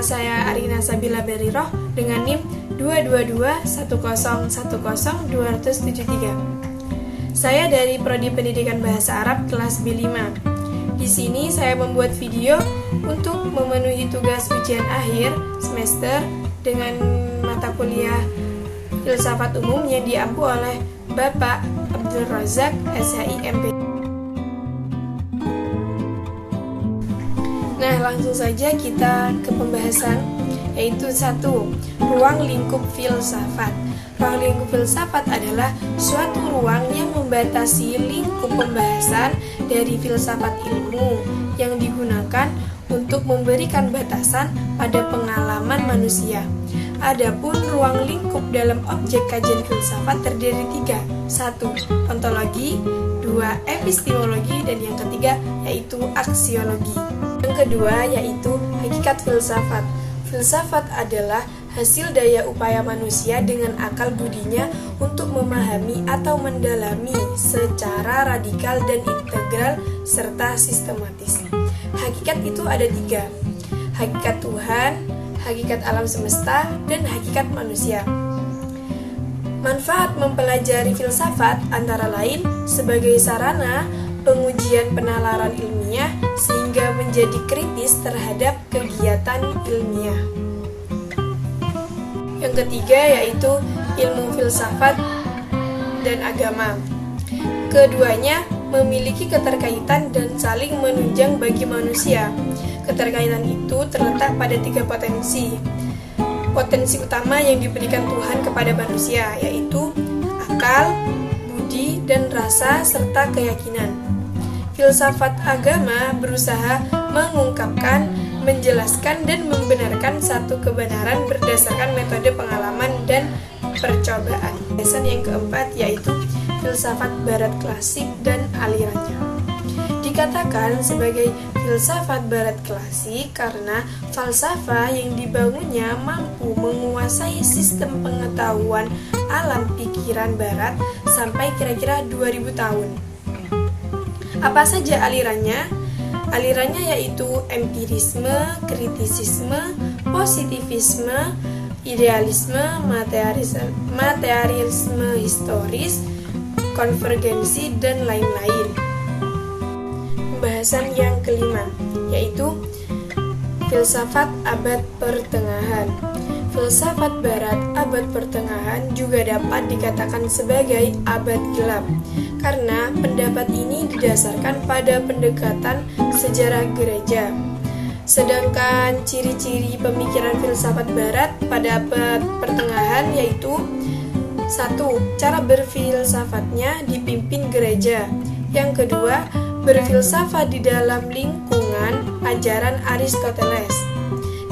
saya Arina Sabila Beriroh dengan NIM 222-1010273. Saya dari Prodi Pendidikan Bahasa Arab kelas B5. Di sini saya membuat video untuk memenuhi tugas ujian akhir semester dengan mata kuliah Filsafat Umum yang diampu oleh Bapak Abdul Razak, SHIMP. Nah, langsung saja kita ke pembahasan, yaitu 1. Ruang lingkup filsafat. Ruang lingkup filsafat adalah suatu ruang yang membatasi lingkup pembahasan dari filsafat ilmu yang digunakan untuk memberikan batasan pada pengalaman manusia. Adapun ruang lingkup dalam objek kajian filsafat terdiri 3. 1. Ontologi, 2. Epistemologi, dan yang ketiga yaitu aksiologi. Yang kedua yaitu hakikat filsafat. Filsafat adalah hasil daya upaya manusia dengan akal budinya untuk memahami atau mendalami secara radikal dan integral serta sistematis. Hakikat itu ada 3. Hakikat Tuhan, hakikat alam semesta, dan hakikat manusia. Manfaat mempelajari filsafat antara lain sebagai sarana pengujian penalaran ilmiah sehingga menjadi kritis terhadap kegiatan ilmiah. Yang ketiga yaitu ilmu filsafat dan agama. Keduanya memiliki keterkaitan dan saling menunjang bagi manusia. Keterkaitan itu terletak pada 3 potensi. Potensi utama yang diberikan Tuhan kepada manusia yaitu akal, budi, dan rasa serta keyakinan. Filsafat agama berusaha mengungkapkan, menjelaskan, dan membenarkan satu kebenaran berdasarkan metode pengalaman dan percobaan. Pembahasan yang keempat yaitu filsafat barat klasik dan alirannya. Dikatakan sebagai filsafat barat klasik karena falsafah yang dibangunnya mampu menguasai sistem pengetahuan alam pikiran barat sampai kira-kira 2000 tahun. Apa saja alirannya? Alirannya yaitu empirisme, kritisisme, positivisme, idealisme, materialisme historis, konvergensi, dan lain-lain. Pembahasan yang kelima yaitu filsafat abad pertengahan. Filsafat barat abad pertengahan juga dapat dikatakan sebagai abad gelap karena pendapat ini didasarkan pada pendekatan sejarah gereja. Sedangkan ciri-ciri pemikiran filsafat barat pada abad pertengahan yaitu 1. Cara berfilsafatnya dipimpin gereja. Yang kedua, berfilsafat di dalam lingkungan ajaran Aristoteles.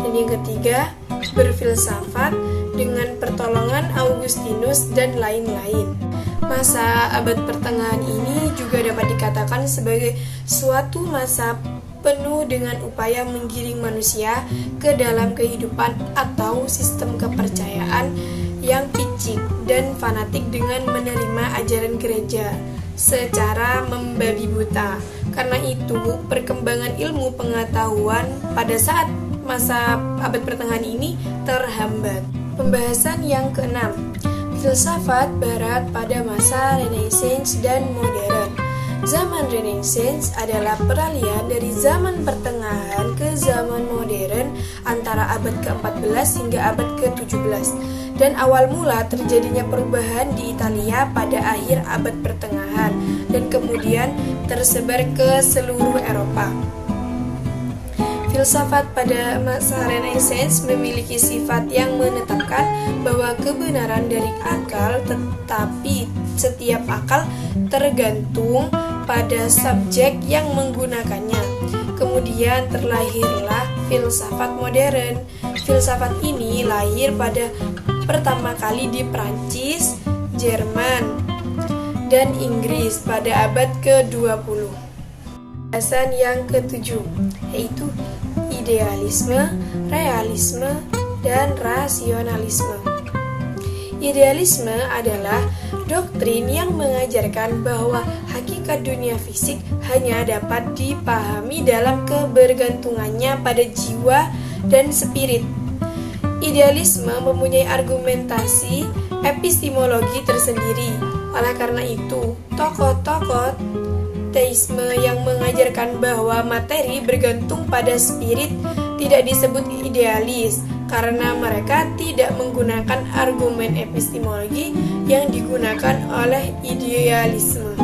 Dan yang ketiga, berfilsafat dengan pertolongan Augustinus dan lain-lain. Masa abad pertengahan ini juga dapat dikatakan sebagai suatu masa penuh dengan upaya menggiring manusia ke dalam kehidupan atau sistem kepercayaan yang picik dan fanatik dengan menerima ajaran gereja secara membabi buta. Karena itu, perkembangan ilmu pengetahuan pada saat masa abad pertengahan ini terhambat. Pembahasan yang keenam, filsafat barat pada masa Renaissance dan modern. Zaman Renaissance adalah peralihan dari zaman pertengahan ke zaman modern antara abad ke-14 hingga abad ke-17 dan awal mula terjadinya perubahan di Italia pada akhir abad pertengahan dan kemudian tersebar ke seluruh Eropa. Filsafat pada masa Renaissance memiliki sifat yang menetapkan bahwa kebenaran dari akal, tetapi setiap akal tergantung pada subjek yang menggunakannya. Kemudian terlahirlah filsafat modern. Filsafat ini lahir pada pertama kali di Prancis, Jerman, dan Inggris pada abad ke-20. Pembahasan yang ke-7 yaitu idealisme, realisme, dan rasionalisme. Idealisme adalah doktrin yang mengajarkan bahwa hakikat dunia fisik hanya dapat dipahami dalam kebergantungannya pada jiwa dan spirit. Idealisme mempunyai argumentasi epistemologi tersendiri. Oleh karena itu, tokoh-tokoh teisme yang mengajarkan bahwa materi bergantung pada spirit tidak disebut idealis karena mereka tidak menggunakan argumen epistemologi yang digunakan oleh idealisme.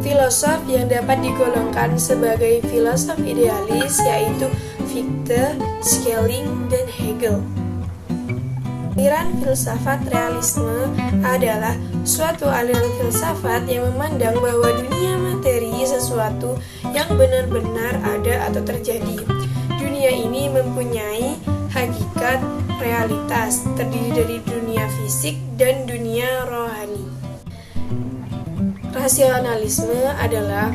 Filosof yang dapat digolongkan sebagai filosof idealis yaitu Fichte, Schelling, dan Hegel. Aliran filsafat realisme adalah suatu aliran filsafat yang memandang bahwa dunia materi sesuatu yang benar-benar ada atau terjadi. Dunia ini mempunyai hakikat realitas, terdiri dari dunia fisik dan dunia rohani. Rasionalisme adalah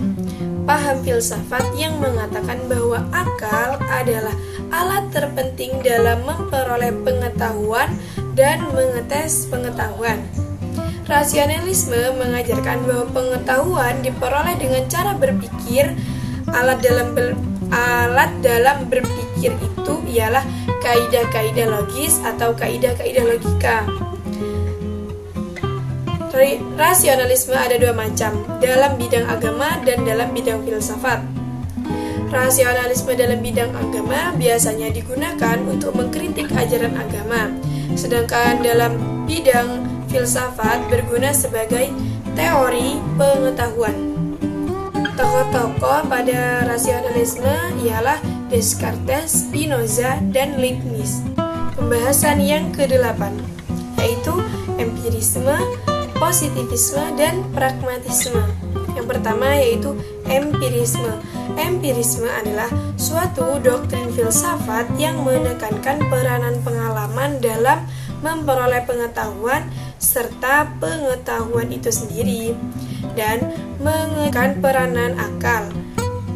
paham filsafat yang mengatakan bahwa akal adalah alat terpenting dalam memperoleh pengetahuan dan mengetes pengetahuan. Rasionalisme mengajarkan bahwa pengetahuan diperoleh dengan cara berpikir. Alat dalam berpikir itu ialah kaidah-kaidah logis atau kaidah-kaidah logika. Rasionalisme ada dua macam, dalam bidang agama dan dalam bidang filsafat. Rasionalisme dalam bidang agama biasanya digunakan untuk mengkritik ajaran agama, sedangkan dalam bidang filsafat berguna sebagai teori pengetahuan. Tokoh-tokoh pada rasionalisme ialah Descartes, Spinoza, dan Leibniz. Pembahasan yang ke-8 yaitu empirisme, positivisme, dan pragmatisme. Yang pertama yaitu empirisme. Empirisme adalah suatu doktrin filsafat yang menekankan peranan pengalaman dalam memperoleh pengetahuan serta pengetahuan itu sendiri dan menekankan peranan akal.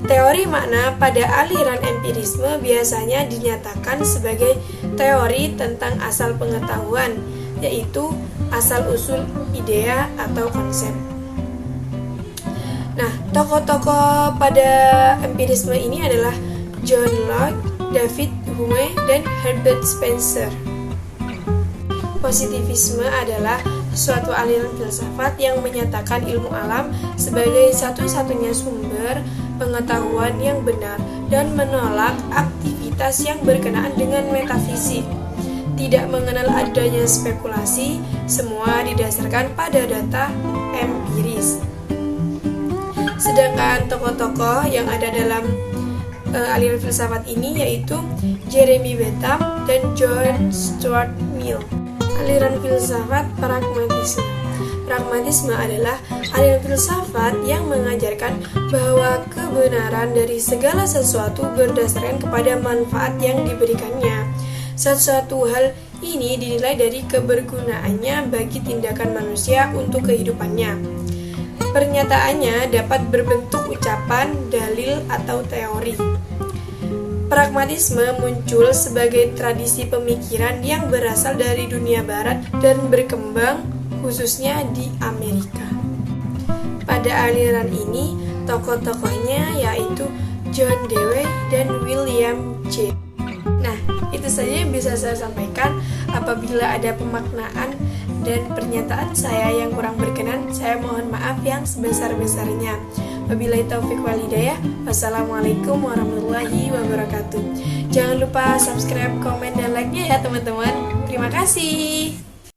Teori makna pada aliran empirisme biasanya dinyatakan sebagai teori tentang asal pengetahuan, yaitu asal-usul idea atau konsep. Nah, tokoh-tokoh pada empirisme ini adalah John Locke, David Hume, dan Herbert Spencer. Positivisme adalah suatu aliran filsafat yang menyatakan ilmu alam sebagai satu-satunya sumber pengetahuan yang benar dan menolak aktivitas yang berkenaan dengan metafisik. Tidak mengenal adanya spekulasi, semua didasarkan pada data empiris. Sedangkan tokoh-tokoh yang ada dalam aliran filsafat ini yaitu Jeremy Bentham dan John Stuart Mill. Aliran filsafat pragmatisme. Pragmatisme adalah aliran filsafat yang mengajarkan bahwa kebenaran dari segala sesuatu berdasarkan kepada manfaat yang diberikannya. Sesuatu hal ini dinilai dari kebergunaannya bagi tindakan manusia untuk kehidupannya. Pernyataannya dapat berbentuk ucapan, dalil, atau teori. Pragmatisme muncul sebagai tradisi pemikiran yang berasal dari dunia barat dan berkembang khususnya di Amerika. Pada aliran ini, tokoh-tokohnya yaitu John Dewey dan William James. Nah, itu saja yang bisa saya sampaikan. Apabila ada pemaknaan dan pernyataan saya yang kurang berkenan, saya mohon maaf yang sebesar-besarnya. Wabillahi taufiq wal hidayah. Wassalamualaikum warahmatullahi wabarakatuh. Jangan lupa subscribe, komen, dan like-nya ya teman-teman. Terima kasih.